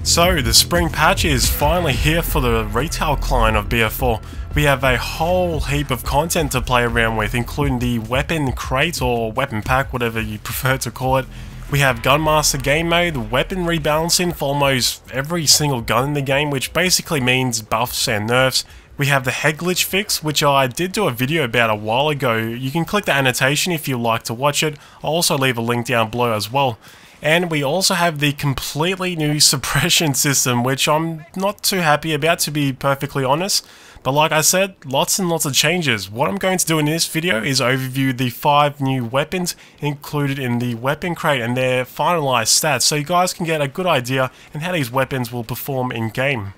So the spring patch is finally here for the retail client of BF4. We have a whole heap of content to play around with, including the weapon crate or weapon pack, whatever you prefer to call it. We have Gunmaster game mode, weapon rebalancing for almost every single gun in the game, which basically means buffs and nerfs. We have the head glitch fix, which I did do a video about a while ago. You can click the annotation if you like to watch it. I'll also leave a link down below as well. And we also have the completely new suppression system, which I'm not too happy about, to be perfectly honest. But like I said, lots and lots of changes. What I'm going to do in this video is overview the 5 new weapons included in the weapon crate and their finalized stats, so you guys can get a good idea on how these weapons will perform in game.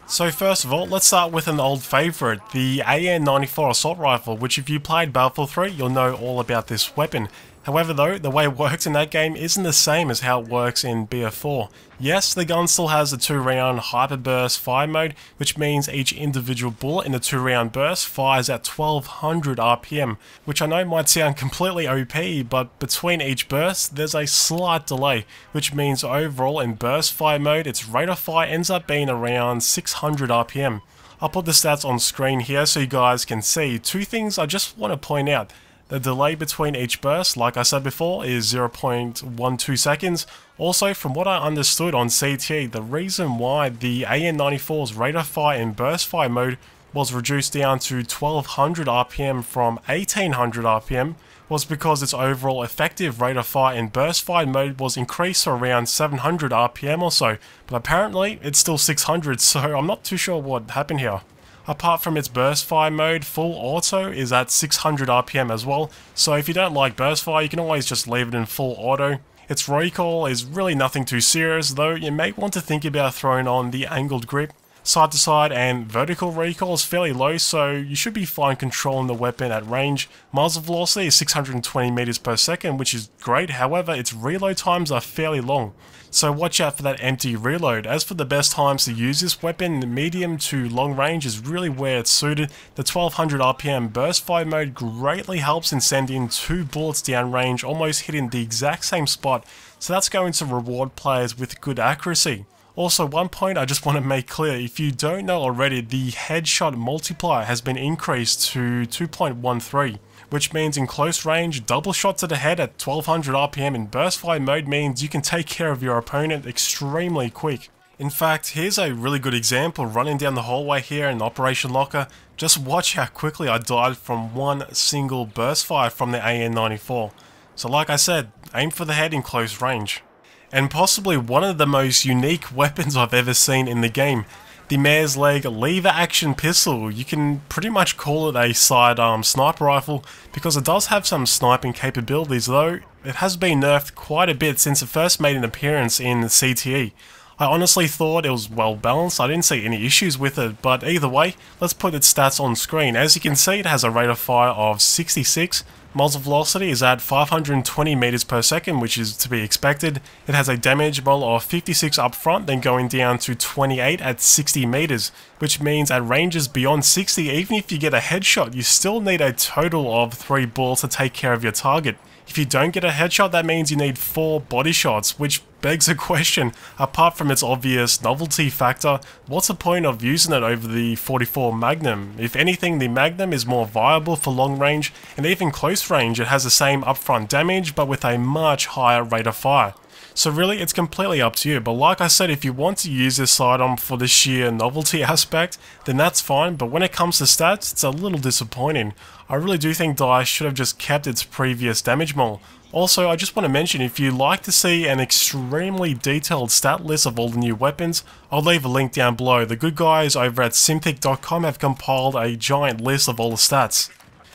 So first of all, let's start with an old favourite, the AN-94 assault rifle, which if you played Battlefield 3, you'll know all about this weapon. However though, the way it works in that game isn't the same as how it works in BF4. Yes, the gun still has a 2-round hyperburst fire mode, which means each individual bullet in the 2-round burst fires at 1200 RPM, which I know might sound completely OP, but between each burst, there's a slight delay, which means overall in burst fire mode, its rate of fire ends up being around 600 RPM. I'll put the stats on screen here so you guys can see. 2 things I just want to point out. The delay between each burst, like I said before, is 0.12 seconds. Also, from what I understood on CTA, the reason why the AN-94's rate of fire in burst fire mode was reduced down to 1200 RPM from 1800 RPM was because its overall effective rate of fire in burst fire mode was increased to around 700 RPM or so, but apparently it's still 600, so I'm not too sure what happened here. Apart from its burst fire mode, full auto is at 600 RPM as well, so if you don't like burst fire, you can always just leave it in full auto. Its recoil is really nothing too serious, though you may want to think about throwing on the angled grip. Side to side and vertical recoil is fairly low, so you should be fine controlling the weapon at range. Muzzle velocity is 620 meters per second, which is great, however its reload times are fairly long. So watch out for that empty reload. As for the best times to use this weapon, the medium to long range is really where it's suited. The 1200 RPM burst fire mode greatly helps in sending 2 bullets down range, almost hitting the exact same spot, so that's going to reward players with good accuracy. Also, one point I just want to make clear, if you don't know already, the headshot multiplier has been increased to 2.13, which means in close range, double shot to the head at 1200 RPM in burst fire mode means you can take care of your opponent extremely quick. In fact, here's a really good example running down the hallway here in Operation Locker. Just watch how quickly I died from one single burst fire from the AN-94. So like I said, aim for the head in close range. And possibly one of the most unique weapons I've ever seen in the game, the Mare's Leg lever action pistol. You can pretty much call it a sidearm sniper rifle because it does have some sniping capabilities, though it has been nerfed quite a bit since it first made an appearance in CTE. I honestly thought it was well balanced, I didn't see any issues with it, but either way, let's put its stats on screen. As you can see, it has a rate of fire of 66, muzzle velocity is at 520 meters per second, which is to be expected. It has a damage roll of 56 up front, then going down to 28 at 60 meters, which means at ranges beyond 60, even if you get a headshot, you still need a total of 3 bullets to take care of your target. If you don't get a headshot, that means you need 4 body shots, which begs a question. Apart from its obvious novelty factor, what's the point of using it over the 44 Magnum? If anything, the Magnum is more viable for long range, and even close range it has the same upfront damage, but with a much higher rate of fire. So really, it's completely up to you, but like I said, if you want to use this item for the sheer novelty aspect, then that's fine, but when it comes to stats, it's a little disappointing. I really do think DICE should have just kept its previous damage model. Also, I just want to mention, if you'd like to see an extremely detailed stat list of all the new weapons, I'll leave a link down below. The good guys over at Simthic.com have compiled a giant list of all the stats.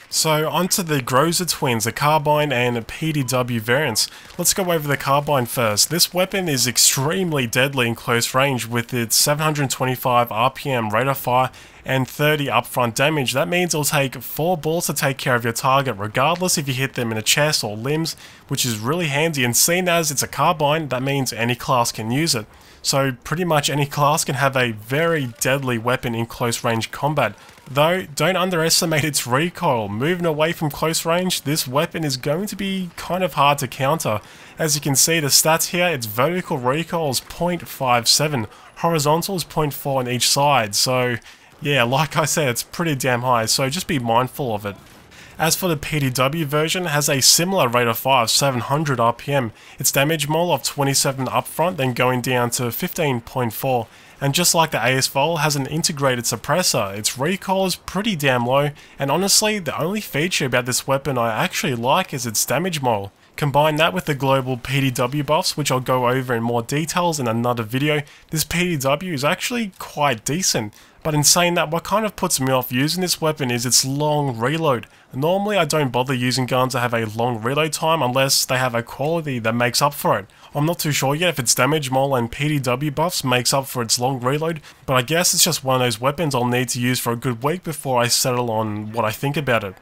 So onto the Groza twins, the Carbine and PDW variants. Let's go over the Carbine first. This weapon is extremely deadly in close range with its 725 RPM rate of fire and 30 upfront damage. That means it'll take 4 bullets to take care of your target, regardless if you hit them in the chest or limbs, which is really handy, and seeing as it's a carbine, that means any class can use it. So pretty much any class can have a very deadly weapon in close range combat. Though, don't underestimate its recoil. Moving away from close range, this weapon is going to be kind of hard to counter. As you can see, the stats here, its vertical recoil is 0.57, horizontal is 0.4 on each side, so yeah, like I said, it's pretty damn high, so just be mindful of it. As for the PDW version, it has a similar rate of fire of 700 RPM, its damage model of 27 upfront, then going down to 15.4, and just like the AS4 has an integrated suppressor, its recoil is pretty damn low, and honestly, the only feature about this weapon I actually like is its damage model. Combine that with the global PDW buffs, which I'll go over in more details in another video, this PDW is actually quite decent. But in saying that, what kind of puts me off using this weapon is its long reload. Normally I don't bother using guns that have a long reload time unless they have a quality that makes up for it. I'm not too sure yet if its damage model and PDW buffs makes up for its long reload, but I guess it's just one of those weapons I'll need to use for a good week before I settle on what I think about it.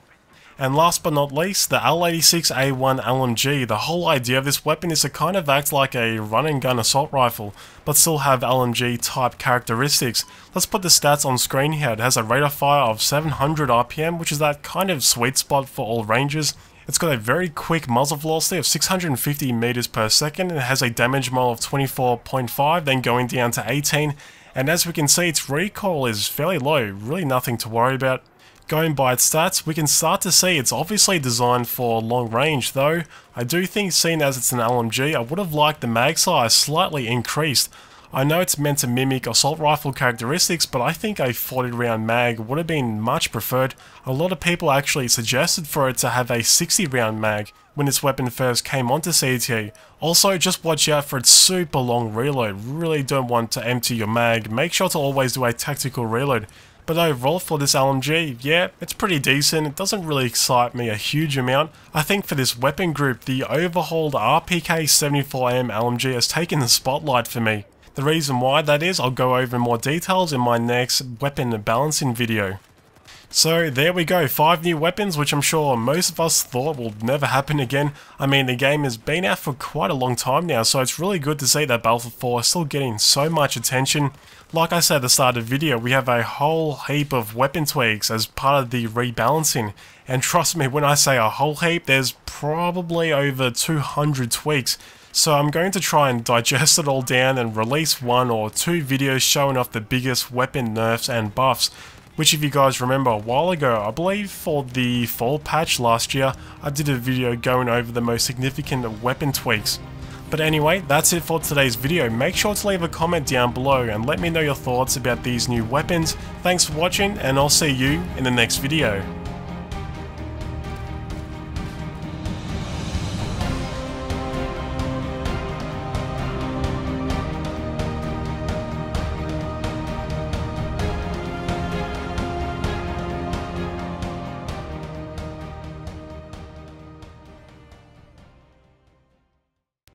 And last but not least, the L86A2 LMG. The whole idea of this weapon is to kind of act like a run and gun assault rifle, but still have LMG type characteristics. Let's put the stats on screen here. It has a rate of fire of 700 RPM, which is that kind of sweet spot for all ranges. It's got a very quick muzzle velocity of 650 meters per second, and it has a damage model of 24.5, then going down to 18. And as we can see, its recoil is fairly low, really nothing to worry about. Going by its stats, we can start to see it's obviously designed for long range, though I do think, seeing as it's an LMG, I would have liked the mag size slightly increased. I know it's meant to mimic assault rifle characteristics, but I think a 40 round mag would have been much preferred. A lot of people actually suggested for it to have a 60 round mag when this weapon first came onto CTA. Also, just watch out for its super long reload. Really don't want to empty your mag. Make sure to always do a tactical reload. But overall for this LMG, yeah, it's pretty decent. It doesn't really excite me a huge amount. I think for this weapon group, the overhauled RPK-74M LMG has taken the spotlight for me. The reason why that is, I'll go over in more details in my next weapon balancing video. So there we go, 5 new weapons, which I'm sure most of us thought will never happen again. I mean, the game has been out for quite a long time now, so it's really good to see that Battlefield 4 is still getting so much attention. Like I said at the start of the video, we have a whole heap of weapon tweaks as part of the rebalancing. And trust me, when I say a whole heap, there's probably over 200 tweaks. So I'm going to try and digest it all down and release 1 or 2 videos showing off the biggest weapon nerfs and buffs. Which, if you guys remember a while ago, I believe for the fall patch last year, I did a video going over the most significant weapon tweaks. But anyway, that's it for today's video. Make sure to leave a comment down below and let me know your thoughts about these new weapons. Thanks for watching, and I'll see you in the next video.